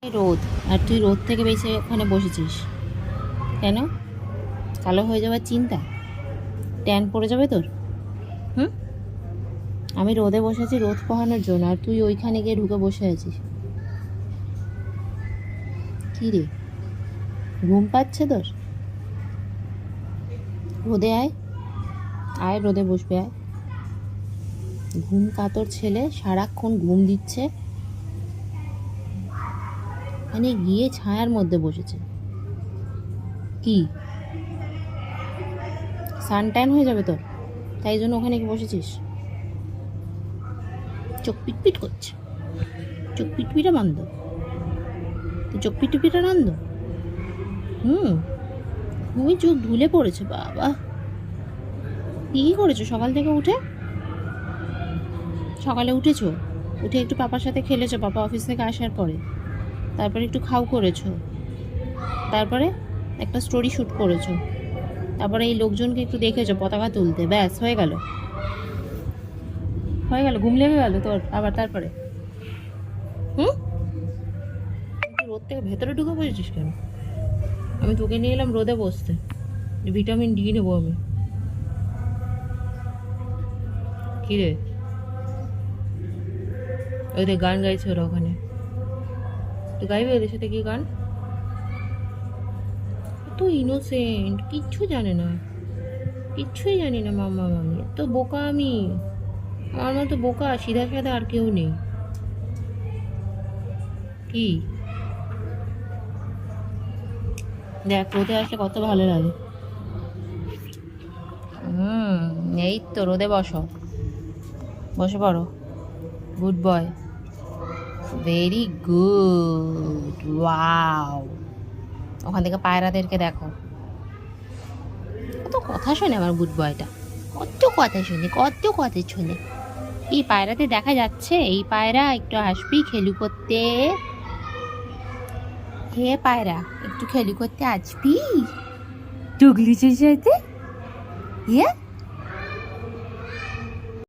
রোদ, আর তুই রোদ থেকে বেঁচে ওখানে বসেছিস কেন? কালো হয়ে যাওয়ার চিন্তা? ট্যান পড়ে যাবে তোর? হুম, আমি রোদে বসে আছি রোদ পোহানোর জন্য, আর তুই ওইখানে গিয়ে ঢুকে বসে আছিস। কী রে, ঘুম পাচ্ছে তোর? রোদে আয়, আয় রোদে বসবে আয়। ঘুম কাতর ছেলে, সারাক্ষণ ঘুম দিচ্ছে, মানে গিয়ে ছায়ার মধ্যে বসেছে। কি সানট্যান হয়ে যাবে তোর, তাই জন্য ওখানে কি বসেছিস? চোখ পিটপিট করছে, চোখ পিটপিটা বন্ধ, তুই চোখ পিটপিটা বন্ধ। তুমি চোখ ঢুলে পড়েছে বাবা। কী করেছো সকাল থেকে উঠে? সকালে উঠেছো, উঠে একটু পাপার সাথে খেলেছো পাপা অফিস থেকে আসার পরে, তারপরে একটু খাও করেছো, তারপরে একটা স্টোরি শ্যুট করেছো, তারপরে এই লোকজনকে একটু দেখেছো পতাকা তুলতে, ব্যাস হয়ে গেল, হয়ে গেল, ঘুম লেগে গেল তোর আবার। তারপরে তুই রোদ থেকে ভেতরে ঢুকে বসেছিস কেন? আমি তোকে নিয়ে এলাম রোদে বসতে, ভিটামিন ডি নেবো আমি। কী রে, ওদের গান গাইছে ওরা ওখানে, তুই গাইবি ওদের সাথে কি গান? এত ইনোসেন্ট, কিচ্ছু জানে না, কিচ্ছুই জানি না মাম্মা মামি, এত বোকা আমি, আমার মতো বোকা সিধা সাদা আর কেউ নেই। কি দেখ, রোদে আসলে কত ভালো লাগে। এই তো রোদে বসো, বসে পড়ো, good boy, very good, wow. ওখান থেকে পায়রাদেরকে দেখো, কত কথা শোনে আমার গুড বয়টা, কত কথা শোনে, কত কথা শোনে। এই পায়রাতে দেখা যাচ্ছে, এই পায়রা একটু আসবি খেলু করতে? হে পায়রা, একটু খেলু করতে আসবি টুগলি সাথে? ইয়ে